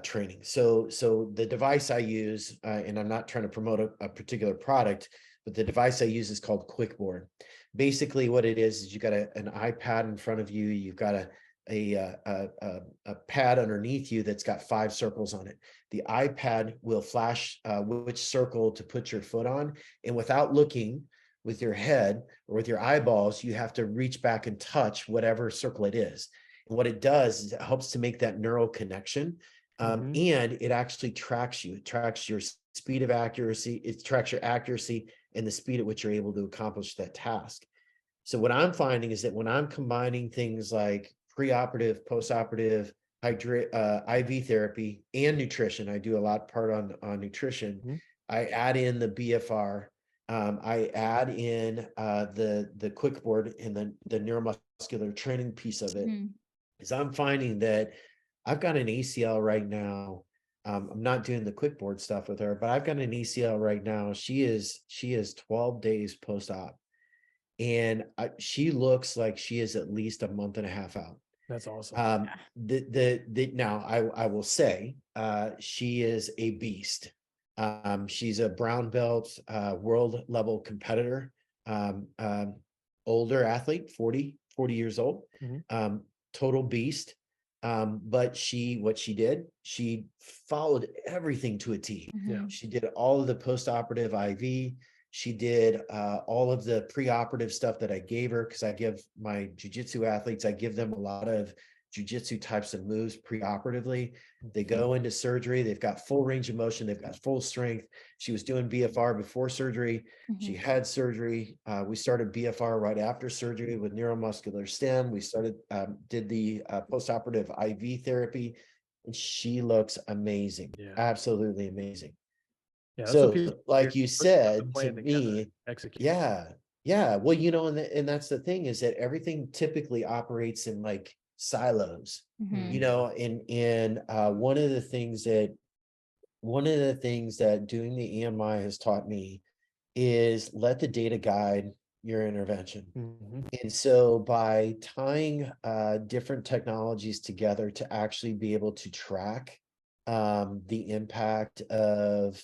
training. So the device I use, and I'm not trying to promote a particular product, but the device I use is called QuickBoard. Basically what it is you got an iPad in front of you, you've got a pad underneath you that's got 5 circles on it. The iPad will flash which circle to put your foot on, and without looking with your head or with your eyeballs, you have to reach back and touch whatever circle it is. And what it does is it helps to make that neural connection. And it actually tracks you. It tracks your speed of accuracy. It tracks your accuracy and the speed at which you're able to accomplish that task. So what I'm finding is that when I'm combining things like preoperative, postoperative, IV therapy, and nutrition, I do a lot part on nutrition. I add in the BFR I add in the quick board and then the neuromuscular training piece of it, Mhm. is I'm finding that I've got an ACL right now. I'm not doing the quick board stuff with her, but I've got an ACL right now. She is 12 days post-op, and she looks like she is at least a month and a half out. That's awesome. Yeah. Now I will say she is a beast. She's a brown belt, world level competitor, um, um, older athlete, 40 years old, Mhm. total beast. But what she did, she followed everything to a T. Yeah. Mhm. She did all of the post-operative IV. She did all of the pre-operative stuff that I gave her, because I give my jujitsu athletes, I give them a lot of jujitsu types of moves pre-operatively. They go into surgery, they've got full range of motion, they've got full strength. She was doing BFR before surgery. She Mhm. had surgery. We started BFR right after surgery with neuromuscular stem. We did the post-operative IV therapy, and she looks amazing, Yeah. absolutely amazing. Yeah. That's what So, people like you put the said to plan together, me, execute. yeah. Well, and that's the thing, is that everything typically operates in like silos, Mhm. and one of the things that doing the EMI has taught me is let the data guide your intervention. Mhm. And so by tying different technologies together to actually be able to track the impact of,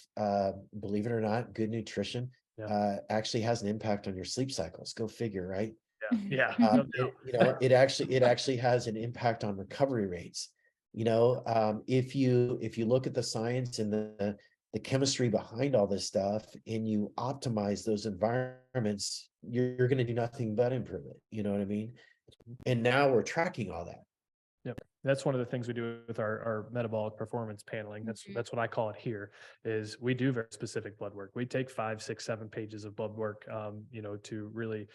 believe it or not, good nutrition Yeah. actually has an impact on your sleep cycles. Go figure, right? Yeah. Yeah. No It actually has an impact on recovery rates. If you look at the science and the chemistry behind all this stuff, and you optimize those environments, you're going to do nothing but improve it. You know what I mean? And now we're tracking all that. Yep. That's one of the things we do with our metabolic performance paneling. Mhm. That's what I call it here, is we do very specific blood work. We take 5, 6, 7 pages of blood work, to really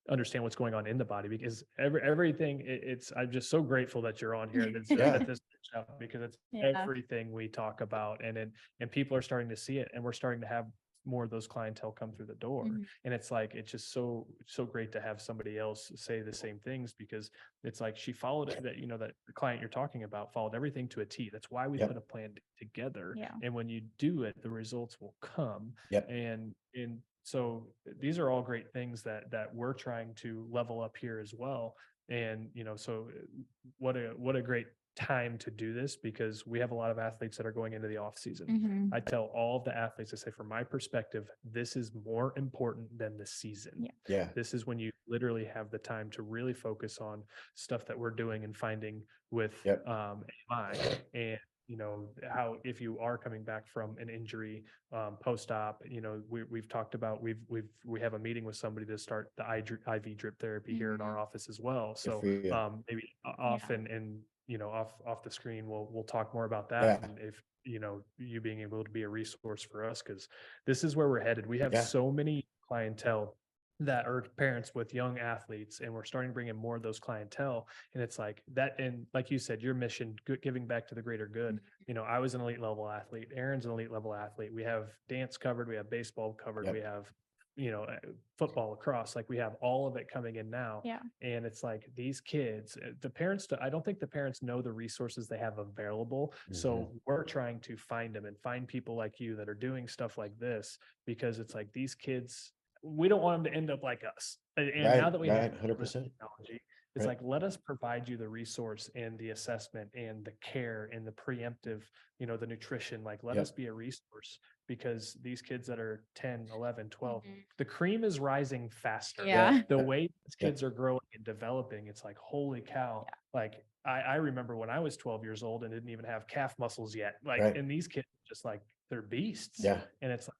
understand what's going on in the body, because everything it's I'm just so grateful that you're on here, Yeah. that this out, because it's Yeah. everything we talk about, and people are starting to see it, and we're starting to have more of those clientele come through the door. Mhm. And it's like, it's just so great to have somebody else say the same things, because it's like she followed it, that that the client you're talking about followed everything to a T. That's why we Yep. put a plan together. Yeah. And when you do it, the results will come. Yep. And so these are all great things that we're trying to level up here as well. And so what a great time to do this, because we have a lot of athletes that are going into the off season. Mhm. I tell all of the athletes, I say, from my perspective, this is more important than the season. Yeah. Yeah. This is when you literally have the time to really focus on stuff that we're doing and finding with Yep. AMI. And how, if you are coming back from an injury post-op, we've talked about, we have a meeting with somebody to start the IV drip therapy here in our Mhm. office as well. Good So for you. maybe off Yeah. and off the screen, we'll talk more about that. Yeah. And if you being able to be a resource for us, because this is where we're headed. We have Yeah. so many clientele that are parents with young athletes, and we're starting to bring in more of those clientele. And it's like that, and like you said, your mission, giving back to the greater good. I was an elite level athlete, Aaron's an elite level athlete, we have dance covered, we have baseball covered, Yep. we have football, lacrosse, like we have all of it coming in now. Yeah. And it's like, these kids, the parents, I don't think the parents know the resources they have available. So we're trying to find them and find people like you that are doing stuff like this, because it's like, these kids, we don't want them to end up like us. And now that we have Right. 100%. technology, it's Right. like, let us provide you the resource and the assessment and the care and the preemptive, the nutrition, like let Yep. us be a resource, because these kids that are 10, 11, 12, Mhm. the cream is rising faster. Yeah. The way these Yep. kids are growing and developing, it's like, holy cow. Yeah. Like I remember when I was 12 years old and didn't even have calf muscles yet. Like, Right. and these kids just like, they're beasts. Yeah. And it's like,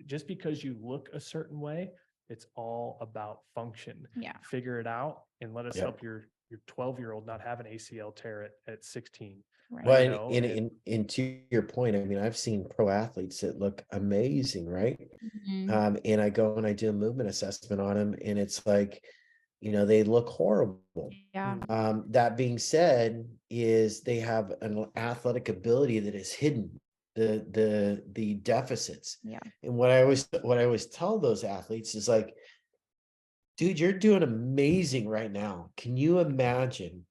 just because you look a certain way, it's all about function. Yeah. Figure it out and let us Yep. help your 12-year-old not have an ACL tear at 16. Right. Well, And and to your point, I mean, I've seen pro athletes that look amazing, right? Mhm. And I go and I do a movement assessment on them, and it's like, they look horrible. Yeah. That being said, is they have an athletic ability that is hidden. the deficits. Yeah. And what I always tell those athletes is like, dude, you're doing amazing right now. Can you imagine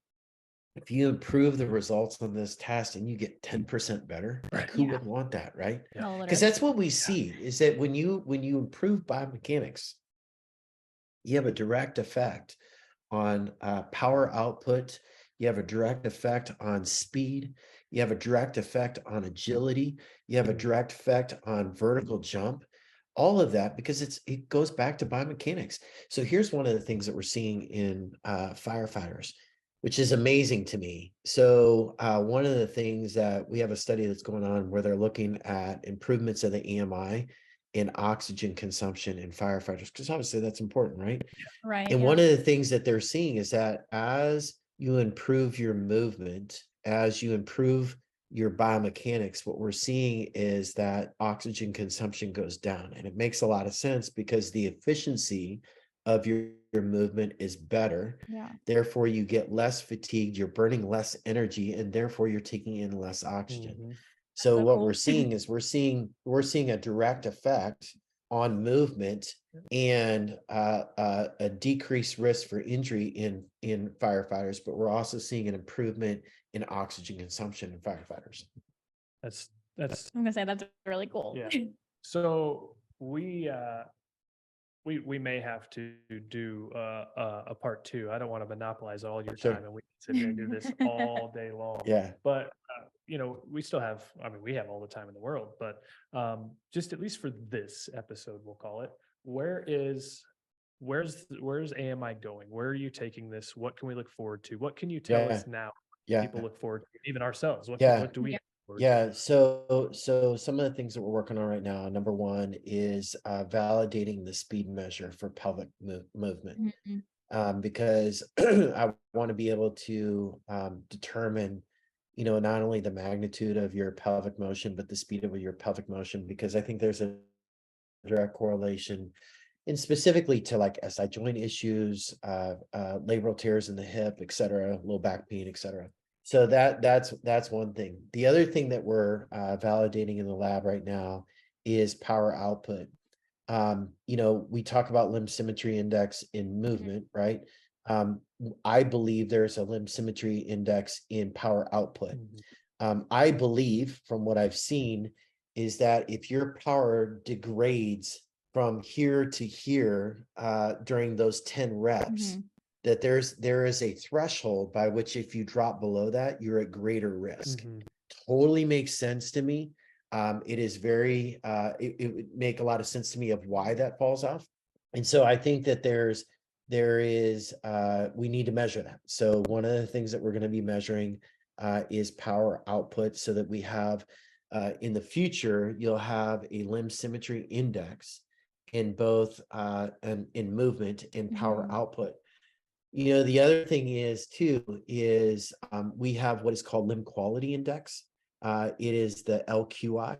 if you improve the results on this test and you get 10% better? Like, who Yeah. wouldn't want that, right? No, Because literally. that's what we see, is that when you improve biomechanics, you have a direct effect on power output. You have a direct effect on speed. You have a direct effect on agility. You have a direct effect on vertical jump. All of that, because it goes back to biomechanics. So here's one of the things that we're seeing in firefighters, which is amazing to me. So one of the things that we have a study that's going on where they're looking at improvements of the AMI in oxygen consumption in firefighters, because obviously that's important, right? Right. And Yeah. one of the things that they're seeing is that as you improve your movement, as you improve your biomechanics, what we're seeing is that oxygen consumption goes down. And it makes a lot of sense because the efficiency of your movement is better. Yeah. Therefore, you get less fatigued, you're burning less energy, and therefore you're taking in less oxygen. So So what cool. we're seeing is we're seeing a direct effect on movement and a decreased risk for injury in firefighters, but we're also seeing an improvement in oxygen consumption in firefighters. That's I'm gonna say that's really cool. Yeah. So we may have to do a part two. I don't want to monopolize all your Sure. time, and we can sit here and do this all day long. Yeah. But we still have. I mean, we have all the time in the world. But just at least for this episode, we'll call it. Where's AMI going? Where are you taking this? What can we look forward to? What can you tell us now? Yeah. People look forward to, even ourselves. What do we? Yeah. Yeah, so some of the things that we're working on right now, number one is validating the speed measure for pelvic movement, because I want to be able to determine, not only the magnitude of your pelvic motion, but the speed of your pelvic motion, because I think there's a direct correlation, and specifically to like SI joint issues, labral tears in the hip, et cetera, low back pain, et cetera. So that's one thing. The other thing that we're validating in the lab right now is power output. We talk about limb symmetry index in movement, right? I believe there's a limb symmetry index in power output. I believe, from what I've seen, is that if your power degrades from here to here during those 10 reps, that there is a threshold by which if you drop below that, you're at greater risk. Totally makes sense to me. It is very, it would make a lot of sense to me of why that falls off. And so I think that we need to measure that. So one of the things that we're going to be measuring is power output, so that we have, in the future, you'll have a limb symmetry index in both in movement and power output. The other thing is we have what is called limb quality index. It is the LQI.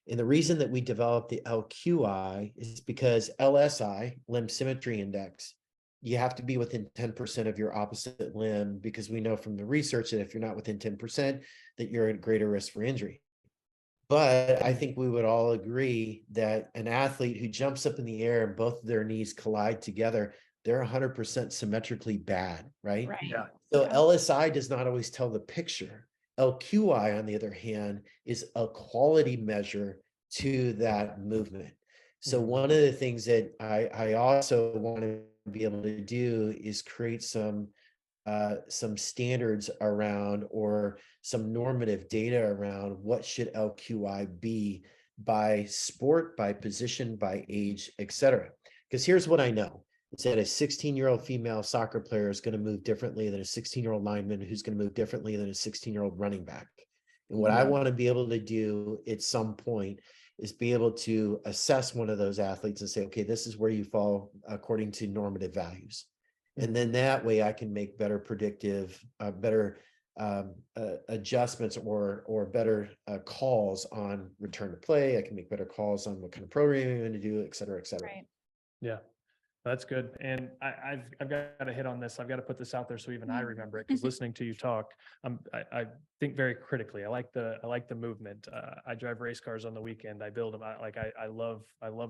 And the reason that we developed the LQI is because LSI, limb symmetry index, you have to be within 10% of your opposite limb, because we know from the research that if you're not within 10%, that you're at greater risk for injury. But I think we would all agree that an athlete who jumps up in the air and both of their knees collide together, they're 100% symmetrically bad, right? Yeah. So LSI does not always tell the picture. LQI, on the other hand, is a quality measure to that movement. So one of the things that I also want to be able to do is create some standards around, or some normative data around, what should LQI be by sport, by position, by age, et cetera. Because here's what I know. It's that a 16-year-old female soccer player is going to move differently than a 16-year-old lineman, who's going to move differently than a 16-year-old running back. And what I want to be able to do at some point is be able to assess one of those athletes and say, okay, this is where you fall according to normative values. And then that way I can make better predictive, better adjustments, or better calls on return to play. I can make better calls on what kind of programming I'm going to do, et cetera, et cetera. Right. Yeah. That's good. And I've got to hit on this. I've got to put this out there so even I remember it, because listening to you talk, I think very critically. I like the movement. I drive race cars on the weekend. I build them. I love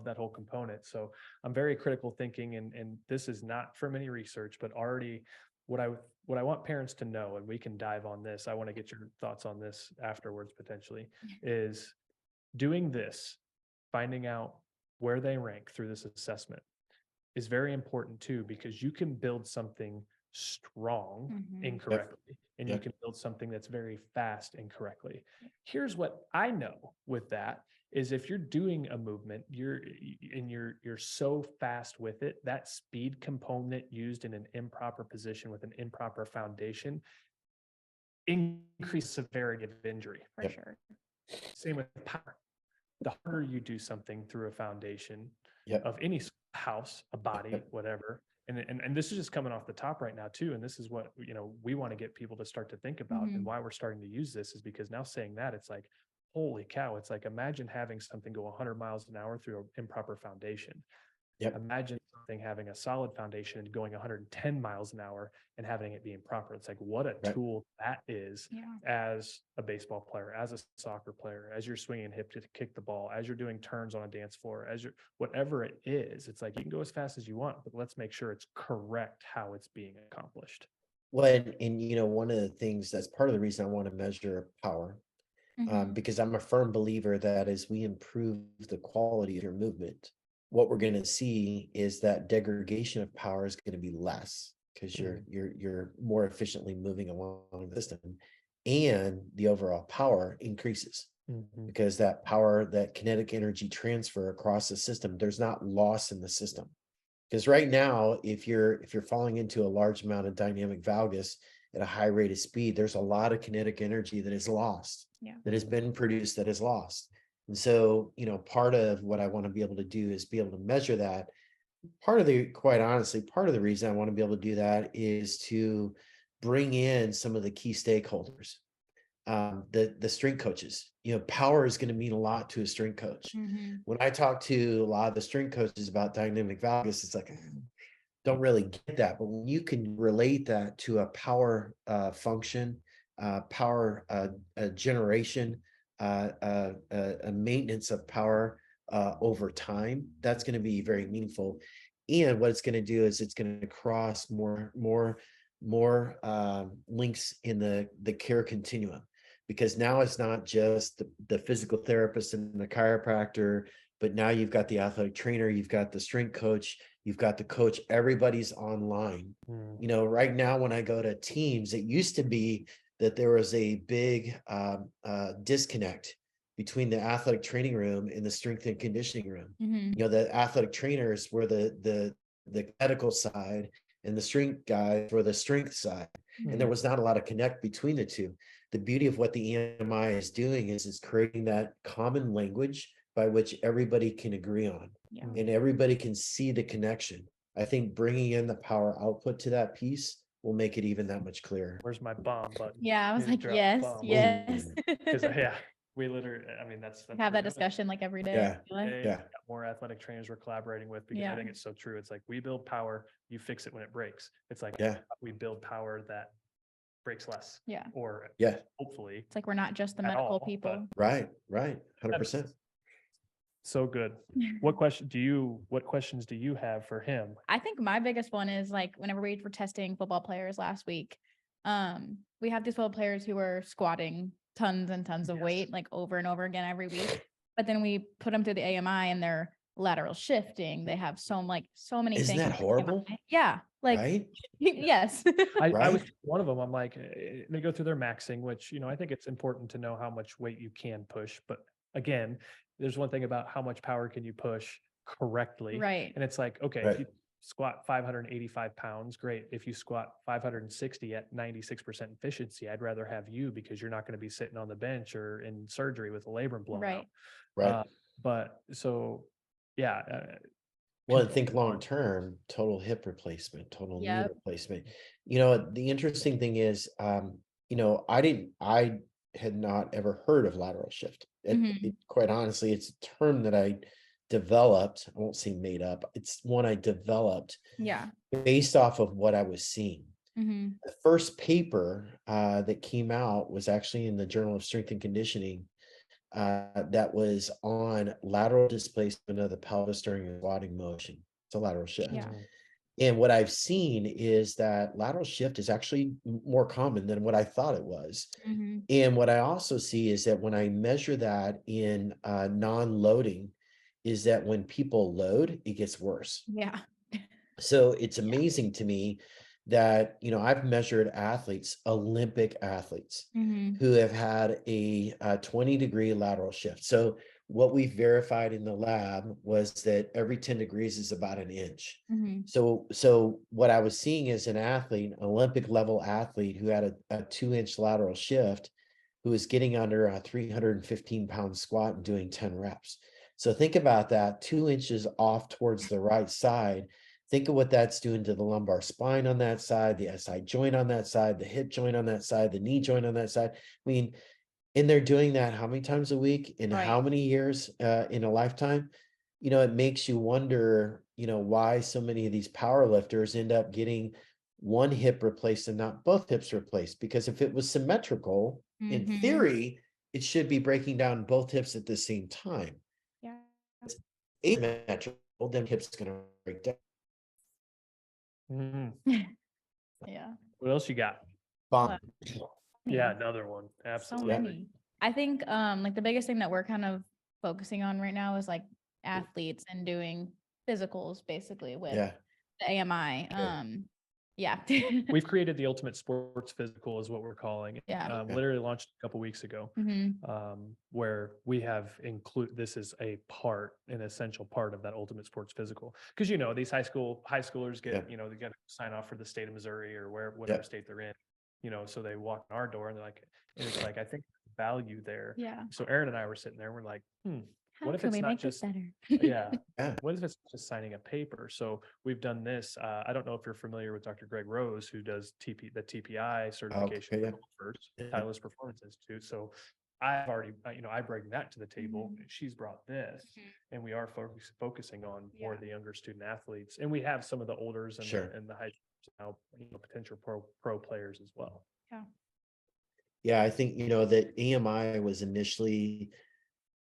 that whole component. So I'm very critical thinking, and this is not from any research, but already what I want parents to know, and we can dive on this. I want to get your thoughts on this afterwards potentially, is doing this, finding out where they rank through this assessment is very important too, because you can build something strong incorrectly, and you can build something that's very fast incorrectly. Here's what I know with that is, if you're doing a movement, you're so fast with it, that speed component used in an improper position with an improper foundation increase severity of injury. For sure. Same with power. The harder you do something through a foundation Yep. of any house, a body, whatever. And this is just coming off the top right now too. And this is what, we want to get people to start to think about, and why we're starting to use this is because now saying that, it's like, holy cow, it's like, imagine having something go 100 miles an hour through an improper foundation. Yep. Imagine something having a solid foundation and going 110 miles an hour and having it be improper. It's like, what a tool that is as a baseball player, as a soccer player, as you're swinging hip to kick the ball, as you're doing turns on a dance floor, as you're whatever it is. It's like, you can go as fast as you want, but let's make sure it's correct how it's being accomplished. Well, and one of the things that's part of the reason I want to measure power, because I'm a firm believer that as we improve the quality of your movement, what we're going to see is that degradation of power is going to be less, because you're more efficiently moving along the system, and the overall power increases because that power, that kinetic energy transfer across the system, there's not loss in the system. Because right now, if you're falling into a large amount of dynamic valgus at a high rate of speed, there's a lot of kinetic energy that is lost, that has been produced, that is lost. And so, part of what I want to be able to do is be able to measure that. Quite honestly, part of the reason I want to be able to do that is to bring in some of the key stakeholders, the strength coaches. Power is going to mean a lot to a strength coach. When I talk to a lot of the strength coaches about dynamic valgus, it's like, don't really get that. But when you can relate that to a power function, power generation, a maintenance of power over time, that's going to be very meaningful. And what it's going to do is it's going to cross more links in the care continuum, because now it's not just the physical therapist and the chiropractor, but now you've got the athletic trainer, you've got the strength coach, you've got the coach, everybody's online. Right now, when I go to teams, it used to be that there was a big disconnect between the athletic training room and the strength and conditioning room. The athletic trainers were the medical side, and the strength guys were the strength side. And there was not a lot of connect between the two. The beauty of what the AMI is doing is creating that common language by which everybody can agree on, and everybody can see the connection. I think bringing in the power output to that piece will make it even that much clearer. Where's my bomb button? Yeah, I was like, Drop yes, bomb. yes. Because we literally, that's Have that discussion like every day. Got more athletic trainers we're collaborating with, because I think it's so true. It's like, we build power, you fix it when it breaks. It's like, we build power that breaks less. Or hopefully. It's like, we're not just the medical people. Right. 100%. So good. What questions do you have for him? I think my biggest one is, like, whenever we were testing football players last week, we have these football players who are squatting tons and tons of weight, like, over and over again every week. But then we put them through the AMI and they're lateral shifting. They have so many things. Isn't that horrible? Yeah. Like, right? Yes. I was one of them. I'm like, they go through their maxing, which, I think it's important to know how much weight you can push. But again, there's one thing about how much power can you push correctly. Right. And it's like, okay, if you squat 585 pounds, great. If you squat 560 at 96% efficiency, I'd rather have you, because you're not going to be sitting on the bench or in surgery with a labrum blown out. Right. But so, well, and think long term, total hip replacement, total knee replacement. The interesting thing is, I had not ever heard of lateral shift. Quite honestly, it's a term that developed. I won't say made up. It's one I developed Yeah. based off of what I was seeing. Mm-hmm. The first paper that came out was actually in the Journal of Strength and Conditioning, that was on lateral displacement of the pelvis during a squatting motion. It's a lateral shift. Yeah. And what I've seen is that lateral shift is actually more common than what I thought it was. Mm-hmm. And what I also see is that when I measure that in non-loading, is that when people load, it gets worse. Yeah. So it's amazing to me that, I've measured athletes, Olympic athletes, Mm-hmm. who have had a 20-degree lateral shift. So what we verified in the lab was that every 10 degrees is about an inch. Mm-hmm. So what I was seeing is an athlete, an Olympic level athlete who had a 2-inch lateral shift, who was getting under a 315-pound squat and doing 10 reps. So think about that, 2 inches off towards the right side. Think of what that's doing to the lumbar spine on that side, the SI joint on that side, the hip joint on that side, the knee joint on that side. I mean, and they're doing that how many times a week in Right. how many years in a lifetime? It makes you wonder, why so many of these power lifters end up getting one hip replaced and not both hips replaced. Because if it was symmetrical, in Mm-hmm. theory, it should be breaking down both hips at the same time. Yeah. It's asymmetrical, then hips going to break down. Mhm. Yeah. What else you got? Bomb. Yeah, another one. So Absolutely. many. I think like the biggest thing that we're kind of focusing on right now is like athletes and doing physicals basically with Yeah. the AMI. Yeah. We've created the ultimate sports physical is what we're calling it. Yeah. Literally launched a couple weeks ago, Mm-hmm. where we have this is an essential part of that ultimate sports physical. Because these high schoolers get, Yeah. they got to sign off for the state of Missouri or whatever Yeah. state they're in. So they walk in our door and they're like, and it's like, I think value there. Yeah. So Aaron and I were sitting there and we're like, How what if can it's we not make this just better? yeah. Yeah. What if it's just signing a paper? So we've done this. I don't know if you're familiar with Dr. Greg Rose, who does the TPI certification Okay, yeah. for golfers, Yeah. Titleist Performance Institute. So I've already, I bring that to the table. Mhm. She's brought this, and we are focusing on more of Yeah. the younger student athletes, and we have some of the olders and Sure. the high now, potential pro players as well. Yeah. Yeah, I think, that AMI was initially,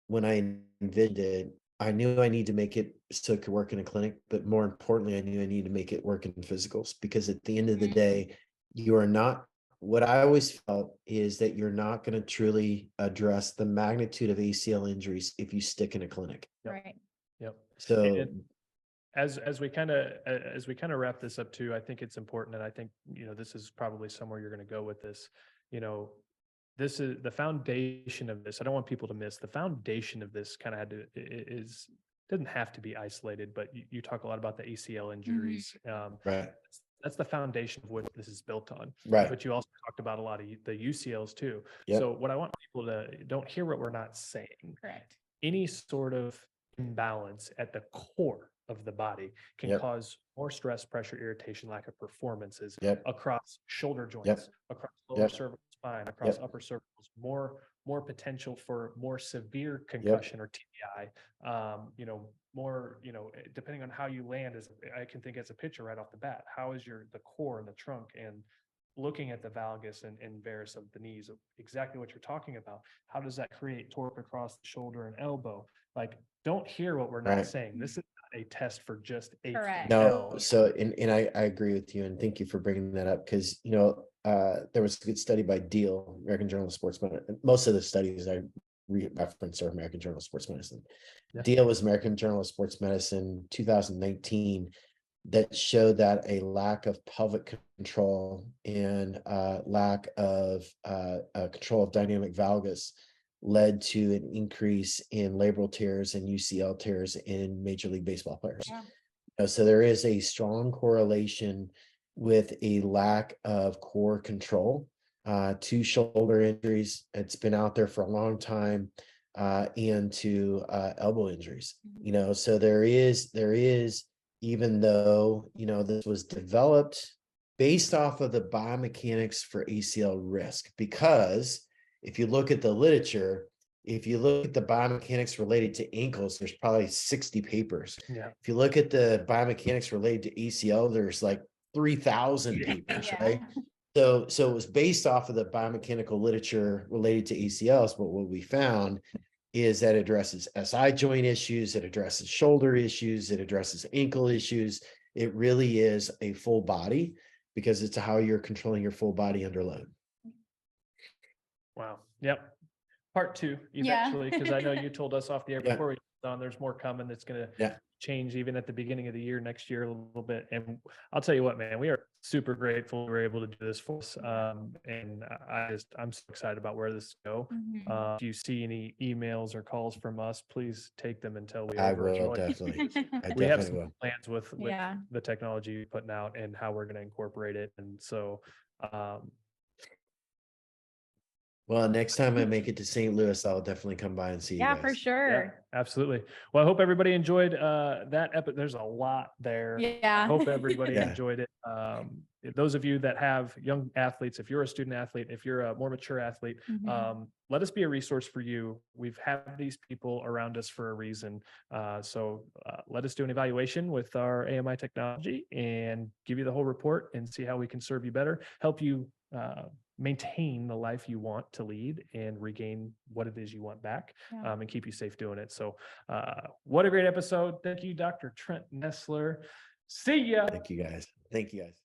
when I envisioned it, I knew I need to make it so it could work in a clinic, but more importantly, I knew I need to make it work in physicals, because at the end of the day, you are not, what I always felt is that you're not going to truly address the magnitude of ACL injuries if you stick in a clinic. Yep. Right. Yep. So And as we kind of wrap this up too, I think it's important, and I think this is probably somewhere you're going to go with this. This is the foundation of this. I don't want people to miss the foundation of this. Kind of doesn't have to be isolated, but you talk a lot about the ACL injuries. right, That's the foundation of what this is built on. right. But you also talked about a lot of the UCLs too. Yep. So what I want people to don't hear what we're not saying. Correct. Any sort of imbalance at the core of the body can Yep. cause more stress, pressure, irritation, lack of performances Yep. across shoulder joints, Yep. across lower Yep. cervical spine, across Yep. upper cervicals, more potential for more severe concussion or TBI. More, depending on how you land, I can think as a pitcher right off the bat, how is the core and the trunk, and looking at the valgus and varus of the knees, exactly what you're talking about. How does that create torque across the shoulder and elbow? Like, don't hear what we're not Right. saying. This is not a test for just Correct. No, ACL. so and I agree with you, and thank you for bringing that up, because there was a good study by Deal, American Journal of Sports Medicine. Most of the studies I reference are American Journal of Sports Medicine. Yeah. Deal was American Journal of Sports Medicine 2019, that showed that a lack of pelvic control and lack of control of dynamic valgus led to an increase in labral tears and UCL tears in Major League Baseball players. Yeah. So there is a strong correlation with a lack of core control to shoulder injuries. It's been out there for a long time, and to elbow injuries. So there is, even though this was developed based off of the biomechanics for ACL risk, because if you look at the literature, If you look at the biomechanics related to ankles, there's probably 60 papers. Yeah. If you look at the biomechanics related to ACL, there's like 3,000 papers, Yeah. right? So it was based off of the biomechanical literature related to ACLs, but what we found is that it addresses SI joint issues, it addresses shoulder issues, it addresses ankle issues. It really is a full body because it's how you're controlling your full body under load. Wow. Yep. Part 2 Yeah. eventually, because I know you told us off the air Yeah. before we got on, there's more coming that's going to Yeah. change even at the beginning of the year next year a little bit. And I'll tell you what, man, we are super grateful we were able to do this for us. And I'm so excited about where this go. Mhm. If you see any emails or calls from us, please take them until we I are will virtual. definitely. I We have definitely some will. plans with Yeah. the technology you're putting out and how we're going to incorporate it. And so, Well, next time I make it to St. Louis, I'll definitely come by and see you Yeah, guys. for yeah, sure. absolutely. Well, I hope everybody enjoyed that episode. There's a lot there. I Yeah. hope everybody Yeah. enjoyed it. Those of you that have young athletes, if you're a student athlete, if you're a more mature athlete, Mhm. let us be a resource for you. We've had these people around us for a reason. So let us do an evaluation with our AMI technology and give you the whole report and see how we can serve you better, help you maintain the life you want to lead and regain what it is you want back, Yeah. and keep you safe doing it. So what a great episode. Thank you, Dr. Trent Nessler. See ya. Thank you guys. Thank you guys.